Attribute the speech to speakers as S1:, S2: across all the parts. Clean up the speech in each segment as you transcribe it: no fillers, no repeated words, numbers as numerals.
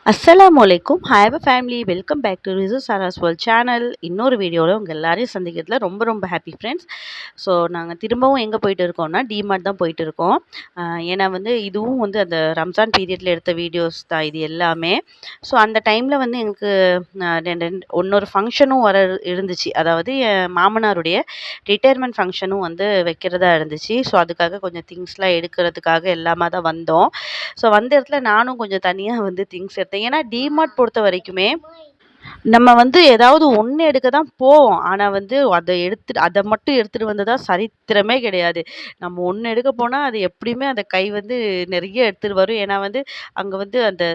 S1: அஸ்ஸலாமு அலைக்கும். Hi family, welcome back to Risu Sara's world channel. இன்னொரு வீடியோவில் உங்கள் எல்லாரையும் சந்திக்கிறதுல ரொம்ப ரொம்ப ஹாப்பி ஃப்ரெண்ட்ஸ். ஸோ நாங்கள் திரும்பவும் எங்கே போயிட்டு இருக்கோம்னா டிமார்ட் தான் போயிட்டு இருக்கோம். ஏன்னா இதுவும் அந்த ரம்ஜான் பீரியடில் எடுத்த வீடியோஸ் தான் இது எல்லாமே. ஸோ அந்த டைமில் எங்களுக்கு இன்னொரு ஃபங்க்ஷனும் இருந்துச்சு. அதாவது என் மாமனாருடைய ரிட்டையர்மெண்ட் ஃபங்க்ஷனும் வைக்கிறதா இருந்துச்சு. ஸோ அதுக்காக கொஞ்சம் திங்ஸ்லாம் எடுக்கிறதுக்காக எல்லாமே தான் வந்தோம். ஸோ வந்த இடத்துல நானும் கொஞ்சம் தனியாக திங்ஸ் எடுத்தேன். ஏன்னா டிமார்ட் பொறுத்த வரைக்குமே நம்ம ஏதாவது ஒண்ணு எடுக்க தான் போவோம். ஆனா அத மட்டும் எடுத்துட்டு வந்ததா சரித்திரமே கிடையாது. நம்ம ஒண்ணு எடுக்க போனா, அது எப்படியுமே அந்த கை நெறைய எடுத்துட்டு வரும். ஏன்னா அங்க அந்த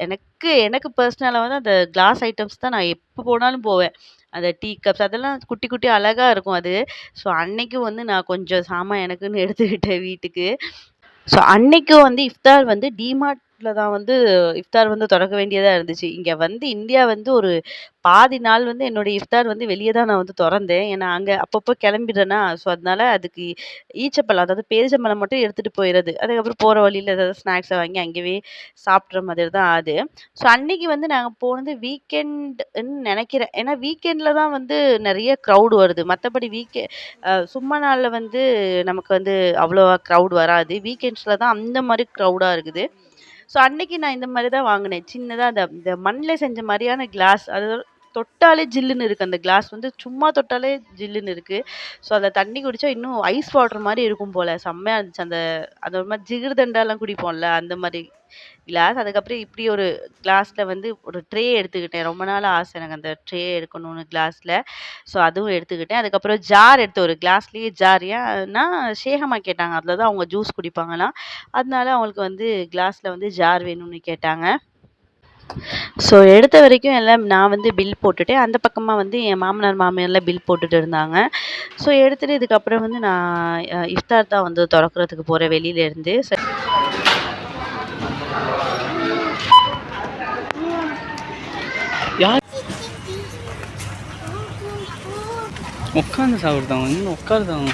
S1: எனக்கு எனக்கு பர்சனலா அந்த கிளாஸ் ஐட்டம்ஸ் தான் நான் எப்ப போனாலும் போவேன். அந்த டீ கப்ஸ் அதெல்லாம் குட்டி குட்டி அழகா இருக்கும் அது. ஸோ அன்னைக்கு நான் கொஞ்சம் சாமான் எனக்குன்னு எடுத்துக்கிட்டேன் வீட்டுக்கு. ஸோ அன்னைக்கு இஃப்தார் டிமார்ட்ல தான் இஃப்தார் தொறக்க வேண்டியதா இருந்துச்சு. இங்க இந்தியா ஒரு பாதி நாள் என்னுடைய இஃப்தார் வெளிய தான் நான் தொறந்தேன். ஏன்னா, அங்க அப்பப்போ கிளம்பிடுறேனா, ஸோ அதனால அதுக்கு ஈச்சப்பழம், அதாவது பேரிச்சம்பழம் மட்டும் எடுத்துட்டு போயிறது. அதுக்கப்புறம் போற வழியில ஏதாவது ஸ்நாக்ஸ வாங்கி அங்கேயே சாப்பிட்ற மாதிரி தான் அது. ஸோ அன்னைக்கு நாங்க போனது வீக்கெண்டுன்னு நெனைக்கிறேன். ஏன்னா வீக்கெண்ட்ல தான் நெறைய க்ரவுட் வருது. மத்தபடி சும்மா நாள்ல நமக்கு அவ்வளவா க்ரவுட் வராது. வீக்கெண்ட்ஸ்ல தான் அந்த மாரி க்ரவுடா இருக்குது. ஸோ அன்னைக்கு நான் இந்த மாரி தான் வாங்குனேன். சின்னதா இந்த மண்ல செஞ்ச மாரியான கிளாஸ். அது தொட்டாலே ஜில்லுன்னு இருக்கு. அந்த கிளாஸ் சும்மா தொட்டாலே ஜில்லுன்னு இருக்கு. ஸோ அதில தண்ணி குடிச்சா இன்னும் ஐஸ் வாட்டர் மாரி இருக்கும் போல. செம்மையா இருந்துச்சு. அது ஒரு மாரி ஜிகர்தண்டாலாம் குடிப்போம்ல, அந்த மாரி கிளாஸ். அதுக்கப்புறம் இப்படி ஒரு கிளாஸ்ல ஒரு ட்ரே எடுத்துக்கிட்டேன். ரொம்ப நாளா ஆசை எனக்கு அந்த ட்ரே எடுக்கணும்னு கிளாஸ்ல. ஸோ அதுவும் எடுத்துக்கிட்டேன். அதுக்கப்புறம் ஜார் எடுத்தேன். ஒரு கிளாஸ்லயே ஜார். ஏன்னா ஷேகம்மா கேட்டாங்க. அதில தான் அவங்க ஜூஸ் குடிப்பாங்களாம். அதனால அவங்களுக்கு கிளாஸ்ல ஜார் வேணும்னு கேட்டாங்க. ஸோ எடுத்த வரைக்கும் எல்லாம் நான் பில் போட்டுட்டேன். அந்த பக்கமா என் மாமனார், மாமியார்லாம் பில் போட்டுட்டு இருந்தாங்க. ஸோ எடுத்துட்டு இதுக்கப்புறம் நான் இஃப்தார் தான் தொறக்கறதுக்கு போறேன் வெளியில இருந்து.
S2: யார் உட்காந்து சாப்பிடுதாங்க, இன்னும் உட்காருதாங்க.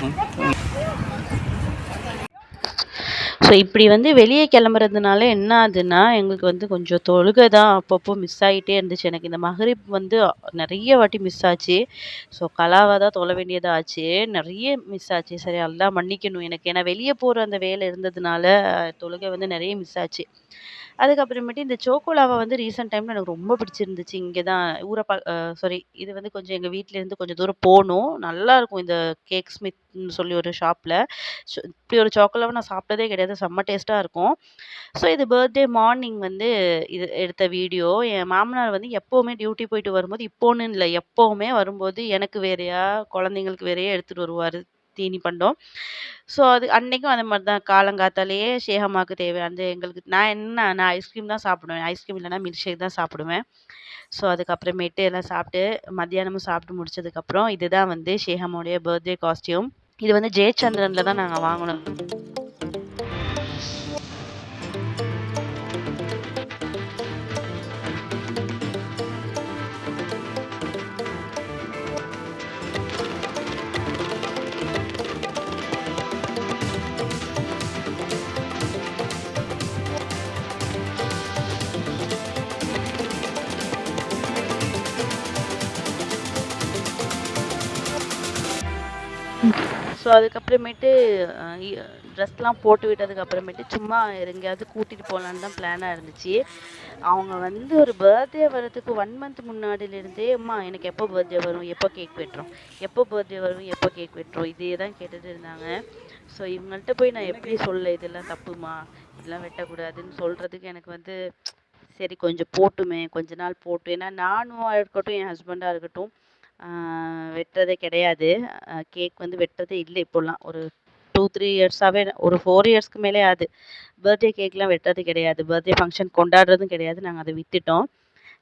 S1: ஸோ இப்படி வெளியே கிளம்புறதுனால என்ன ஆகுதுன்னா, எங்களுக்கு கொஞ்சம் தொழுகை தான் அப்பப்போ மிஸ் ஆகிட்டே இருந்துச்சு. எனக்கு இந்த மகரிப் நிறைய வாட்டி மிஸ் ஆச்சு. ஸோ கலாவா தான் தொழ வேண்டியதா ஆச்சு. நிறைய மிஸ் ஆச்சு. சரி அல்லாஹ் மன்னிக்கணும் எனக்கு. ஏன்னா வெளியே போகிற அந்த வேலை இருந்ததுனால தொழுகை நிறைய மிஸ் ஆச்சு. அதுக்கப்புறமேட்டு இந்த சோக்கோலாவா ரீசென்ட் டைம்ல எனக்கு ரொம்ப பிடிச்சிருந்துச்சு. இங்கே தான் சாரி, இது கொஞ்சம் எங்கள் வீட்லேருந்து கொஞ்சம் தூரம் போணும். நல்லாயிருக்கும் இந்த கேக் ஸ்மித்ன்னு சொல்லி ஒரு ஷாப்ல. இப்படி ஒரு சாக்கோலாவா நான் சாப்பிட்டதே கிடையாது. செம்ம டேஸ்ட்டா இருக்கும். ஸோ இது பர்த்டே மார்னிங் இது எடுத்த வீடியோ. என் மாமனார் எப்பவுமே டியூட்டி போயிட்டு வரும்போது, இப்போன்னு இல்ல, எப்பவுமே வரும்போது எனக்கு வேறையா, குழந்தைங்களுக்கு வேறையா எடுத்துட்டு வருவாரு தீனி பண்டம். ஸோ அது அன்னைக்கும் அந்த மாரி தான் காலங்காத்தாலேயே ஷேகம்மாக்கு தேவையானது எங்களுக்கு நான் ஐஸ்கிரீம் தான் சாப்பிடுவேன். ஐஸ்கிரீம் இல்லன்னா மில்க் ஷேக் தான் சாப்பிடுவேன். ஸோ அதுக்கப்புறமேட்டு எல்லாம் சாப்பிட்டு மத்தியானமும் சாப்பிட்டு முடிச்சதுக்கப்புறம் இதுதான் ஷேகம்மாவுடைய பர்த்டே காஸ்டியூம். இது ஜெயச்சந்திரன்ல தான் நாங்க வாங்குனோம். ஸோ அதுக்கப்புறமேட்டு ட்ரெஸ்லாம் போட்டு விட்டதுக்கு அப்புறமேட்டு சும்மா எங்கேயாவது கூட்டிட்டு போகலான்னு தான் பிளானாக இருந்துச்சு. அவங்க ஒரு பர்த்டே வர்றதுக்கு 1 மந்த் முன்னாடிலேருந்தே, "அம்மா எனக்கு எப்போ பர்த்டே வரும்? எப்போ கேக் வெட்டுறோம்? எப்போ பர்த்டே வரும்? எப்போ கேக் வெட்டுறோம்?" இதே தான் கேட்டுட்டு இருந்தாங்க. ஸோ இவங்கள்ட்ட போய் நான் எப்படி சொல்ல, "இதெல்லாம் தப்புமா, இதெல்லாம் வெட்டக்கூடாதுன்னு" சொல்கிறதுக்கு எனக்கு சரி கொஞ்சம் போட்டுமே, கொஞ்ச நாள் போட்டும். ஏன்னா நானும் இருக்கட்டும், என் ஹஸ்பண்டாக இருக்கட்டும் வெட்டுறதே கிடையாது. கேக் வெட்டுறதே இல்லை இப்போலாம். ஒரு 2, 3 இயர்ஸாவே, ஒரு 4 இயர்ஸ்க்கு மேலே ஆகுது. பர்த்டே கேக்லாம் வெட்டுறது கிடையாது. பர்த்டே ஃபங்க்ஷன் கொண்டாடுறதும் கிடையாது. நாங்க அத விட்டுட்டோம்.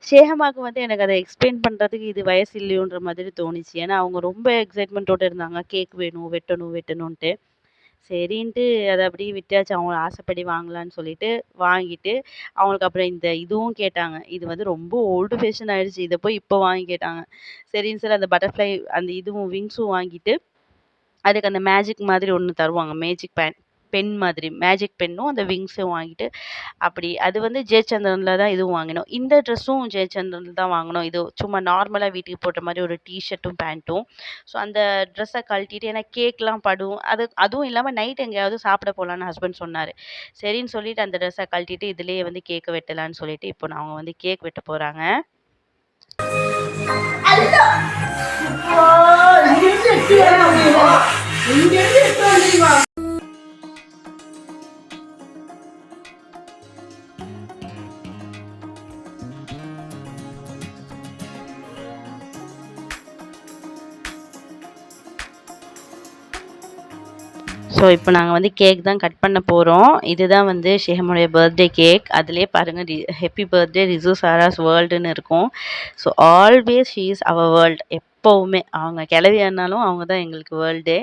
S1: ஷேகமாக்கு எனக்கு அத எக்ஸ்பிளைன் பண்றதுக்கு இது வயசு இல்லையோன்ற மாதிரி தோணுச்சு. ஏன்னா அவங்க ரொம்ப எக்ஸைட்மெண்ட்டோட இருந்தாங்க. கேக் வேணும், வெட்டணும், வெட்டணுன்ட்டு. சரின்ட்டு அத அப்படியே விட்டாச்சு. அவங்க ஆசைப்படி வாங்கலான்னு சொல்லிட்டு வாங்கிட்டு, அவங்களுக்கு அப்புறம் இந்த இதுவும் கேட்டாங்க. இது ரொம்ப ஓல்டு ஃபேஷன் ஆயிடுச்சு. இத போய் இப்போ வாங்கி கேட்டாங்க. சரின்னு சொல்லி அந்த பட்டர்ஃப்ளை அந்த இதுவும் விங்ஸும் வாங்கிட்டு, அதுக்கு அந்த மேஜிக் மாதிரி ஒண்ணு தருவாங்க. Magic pen. பென் மாதிரி மேஜிக் பென்னும் அந்த விங்ஸும் வாங்கிட்டு அப்படி அது வந்து ஜெயச்சந்திரன்ல தான் இதுவும் வாங்கினோம். இந்த ட்ரெஸ்ஸும் ஜெயச்சந்திரன்ல தான் வாங்கினோம். இது சும்மா நார்மலா வீட்டுக்கு போட்ட மாரி ஒரு ஷர்ட்டும், பேண்ட்டும். ஸோ அந்த ட்ரெஸ்ஸ கழட்டிட்டு ஏன்னா கேக்லாம் படும். அதுவும் இல்லாம நைட் எங்கேயாவது சாப்பிட போலான்னு ஹஸ்பண்ட் சொன்னாரு. சரின்னு சொல்லிட்டு அந்த ட்ரெஸ்ஸ கழட்டிட்டு இதுலயே வந்து கேக்க வெட்டலான்னு சொல்லிட்டு, இப்போ அவங்க வந்து கேக் வெட்ட போறாங்க. ஸோ இப்போ நாங்கள் வந்து கேக் தான் கட் பண்ண போகிறோம். இதுதான் வந்து ஷேஹமுடைய பர்த்டே கேக். அதிலே பாருங்கள் ஹேப்பி பர்த்டே ரிசு சாராஸ் வேர்ல்டுன்னு இருக்கும். So always she is our world. எப்போவுமே அவங்க கிளவியானாலும் அவங்க தான் எங்களுக்கு வேர்ல்டே.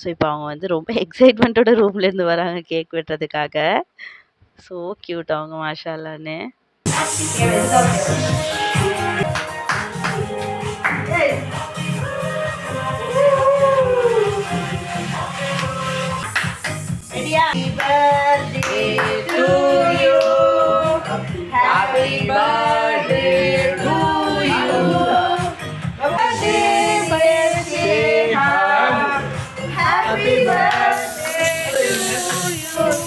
S1: ஸோ இப்போ அவங்க வந்து ரொம்ப எக்ஸைட்மெண்ட்டோட ரூம்லேருந்து வராங்க கேக் வெட்டுறதுக்காக. ஸோ க்யூட் அவங்க மாஷால்லான்னு. Happy birthday to you. Happy birthday to you. Birthday, happy birthday to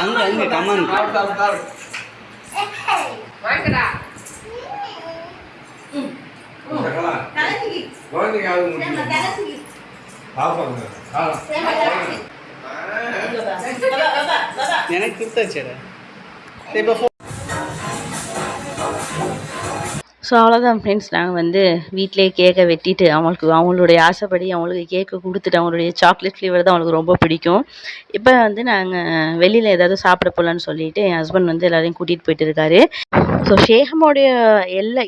S2: அங்க கமான் எனக்கு கொடுத்தாச்சேடா. இப்போ
S1: ஸோ அவ்வளோதான் ஃப்ரெண்ட்ஸ். நாங்கள் வந்து வீட்டிலேயே கேக்கை வெட்டிட்டு அவங்களுடைய ஆசைப்படி அவங்களுக்கு கேக்கு கொடுத்துட்டு அவங்களுடைய சாக்லேட் ஃப்ளேவர் தான் அவங்களுக்கு ரொம்ப பிடிக்கும். இப்போ வந்து நாங்கள் வெளியில் ஏதாவது சாப்பிட போகலான்னு சொல்லிட்டு என் ஹஸ்பண்ட் வந்து எல்லாரையும் கூட்டிகிட்டு போயிட்டு இருக்காரு. ஸோ ஷேஹமுடைய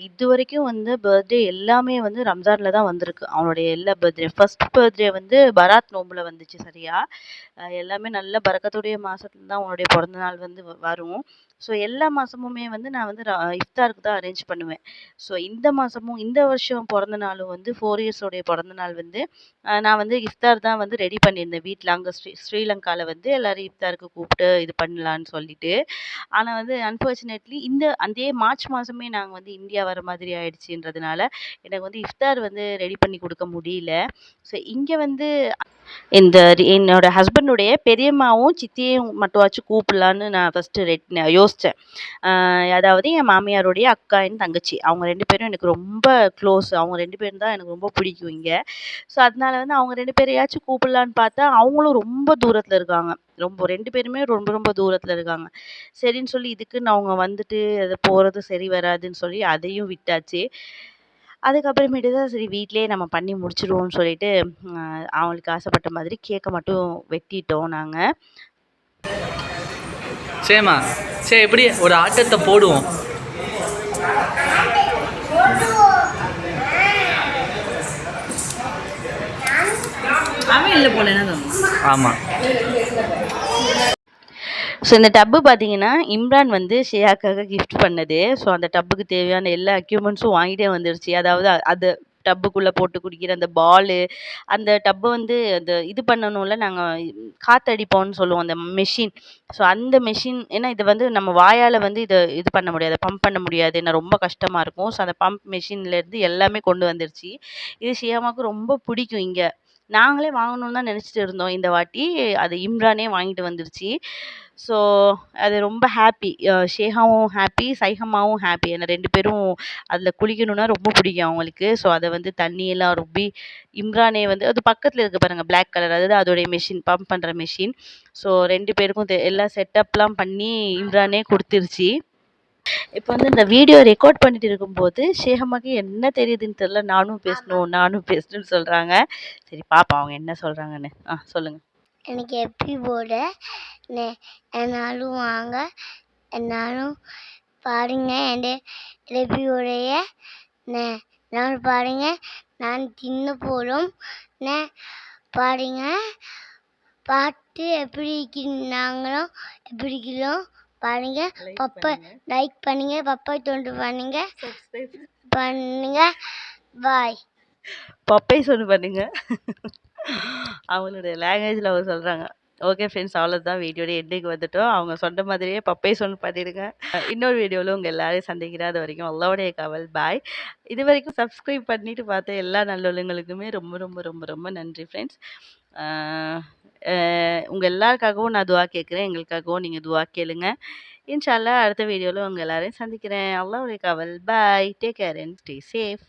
S1: இது வரைக்கும் வந்து பர்த்டே எல்லாமே வந்து ரம்ஜானில் தான் வந்திருக்கு. அவனுடைய எல்லா ஃபர்ஸ்ட் பர்த்டே வந்து பராத் நோம்பில் வந்துச்சு சரியா. எல்லாமே நல்ல பரக்கத்துடைய மாதத்துல தான் அவனுடைய பிறந்த நாள் வந்து வரும். ஸோ எல்லா மாதமுமே வந்து நான் வந்து இஃப்தாருக்கு தான் அரேஞ்ச் பண்ணுவேன். ஸோ இந்த மாதமும் இந்த வருஷம் பிறந்த நாளும் வந்து 4 இயர்ஸோடைய பிறந்த நாள் வந்து நான் வந்து இஃப்தார் தான் வந்து ரெடி பண்ணியிருந்தேன் வீட்டில். அங்கே ஸ்ரீலங்காவில் வந்து எல்லோரும் இஃப்தாருக்கு கூப்பிட்டு இது பண்ணலான்னு சொல்லிட்டு. ஆனால் வந்து அன்ஃபார்ச்சுனேட்லி அதே மார்ச் மாதமே நாங்கள் வந்து இந்தியா வர மாதிரி ஆயிடுச்சுன்றதுனால எனக்கு வந்து இஃப்தார் வந்து ரெடி பண்ணி கொடுக்க முடியல. ஸோ இங்கே வந்து என்னோட ஹஸ்பண்டுடைய பெரியம்மாவும் சித்தியையும் மட்டுமாச்சும் கூப்பிடலான்னு நான் ஃபஸ்ட்டு யோசித்தேன். அதாவது என் மாமியாருடைய அக்கா என் தங்கச்சி அவங்க 2 பேரும் எனக்கு ரொம்ப க்ளோஸ். அவங்க 2 பேரும் தான் எனக்கு ரொம்ப பிடிக்கும் இங்கே. ஸோ அதனால வந்து அவங்க 2 பேரையாச்சும் கூப்பிடலான்னு பார்த்தா அவங்களும் ரொம்ப தூரத்தில் இருக்காங்க. 2 பேருமே ரொம்ப ரொம்ப தூரத்தில் இருக்காங்க. சரின்னு சொல்லி இதுக்குன்னு அவங்க வந்துட்டு அது போகிறது சரி வராதுன்னு சொல்லி அதையும் விட்டாச்சு. அதுக்கப்புறமேட்டு தான் சரி வீட்டிலேயே நம்ம பண்ணி முடிச்சிடுவோம்னு சொல்லிட்டு அவங்களுக்கு ஆசைப்பட்ட மாதிரி கேக்கை மட்டும் வெட்டிட்டோம் நாங்கள்.
S2: சரிம்மா சரி எப்படி ஒரு ஆட்டத்தை போடுவோம்.
S1: அவன் இல்லை போல என்ன
S2: ஆமாம்.
S1: ஸோ இந்த டப்பு பார்த்தீங்கன்னா இம்ரான் வந்து ஷேயாக்காக கிஃப்ட் பண்ணது. ஸோ அந்த டப்புக்கு தேவையான எல்லா எக்யூப்மெண்ட்ஸும் வாங்கிட்டே வந்துருச்சு. அதாவது அது டப்புக்குள்ளே போட்டு குடிக்கிற அந்த பாலு, அந்த டப்பை வந்து அந்த இது பண்ணணும்ல நாங்கள் காற்றடிப்போம்னு சொல்லுவோம் அந்த மெஷின். ஸோ அந்த மெஷின் ஏன்னா இது வந்து நம்ம வாயால் வந்து இது பண்ண முடியாது, பம்ப் பண்ண முடியாது. ஏன்னா ரொம்ப கஷ்டமாக இருக்கும். ஸோ அந்த பம்ப் மெஷின்லேருந்து எல்லாமே கொண்டு வந்துருச்சு. இது ஷியாமாவுக்கு ரொம்ப பிடிக்கும் இங்கே. நாங்களே வாங்கணும்னு தான் நெனச்சுட்டு இருந்தோம் இந்த வாட்டி. அது இம்ரானே வாங்கிட்டு வந்துருச்சு. ஸோ அது ரொம்ப ஹாப்பி. ஷேகாவும் ஹாப்பி, சைஹமாவும் ஹாப்பி. ஏன்னா 2 பேரும் அதில குளிக்கணும்னா ரொம்ப பிடிக்கும் அவங்களுக்கு. ஸோ அத வந்து தண்ணியெல்லாம் ரொப்பி இம்ரானே வந்து அது பக்கத்தில இருக்கு பாருங்க பிளாக் கலர். அதுதான் அதோடைய மெஷின், பம்ப் பண்ற மெஷின். ஸோ 2 பேருக்கும் எல்லா செட்டப்லாம் பண்ணி இம்ரானே குடுத்துருச்சு. இப்ப வந்து இந்த வீடியோ ரெக்கார்ட் பண்ணிட்டு இருக்கும்போது, ஷேகம்மாக்கு என்ன தெரியுதுன்னு தெரியல. நானும் பேசணும்னு சொல்றாங்க. சரி பாப்போம் அவங்க என்ன சொல்றாங்கன்னு. சொல்லுங்க.
S3: எனக்கு எப்பி போட என்னாலும் வாங்க, என்னாலும் பாருங்க. என் ரெப்பியோடைய நானும் பாருங்க. நான் தின்ன போகிறோம் பாருங்க. பாட்டு எப்படி நாங்களும் எப்படி இருக்கிறோம் பாருங்க. லைக் பண்ணுங்க, பப்பாய் தொண்டு பண்ணுங்க, பாய்.
S1: பப்பை சொன்னு பண்ணுங்க. அவங்களுடைய லாங்குவேஜ்ல அவங்க சொல்றாங்க. ஓகே ஃப்ரெண்ட்ஸ், அவ்வளோதான் வீடியோட எண்டுக்கு வந்துட்டோம். அவங்க சொன்ன மாதிரியே பப்பை சொன்னு பண்ணிடுங்க. இன்னொரு வீடியோவில் உங்கள் எல்லாரையும் சந்திக்கிறேன். அது வரைக்கும் அல்லாவுடைய காவல். பாய். இது வரைக்கும் சப்ஸ்கிரைப் பண்ணிட்டு பார்த்த எல்லா நல்லுள்ளங்களுக்குமே ரொம்ப ரொம்ப ரொம்ப ரொம்ப நன்றி ஃப்ரெண்ட்ஸ். உங்கள் எல்லாருக்காகவும் நான் துவா கேட்குறேன். எங்களுக்காகவும் நீங்கள் துவா கேளுங்க. இன்ஷா அல்லாஹ் அடுத்த வீடியோவில் உங்கள் எல்லாரையும் சந்திக்கிறேன். அல்லாவுடைய காவல். Bye. Take care and stay safe.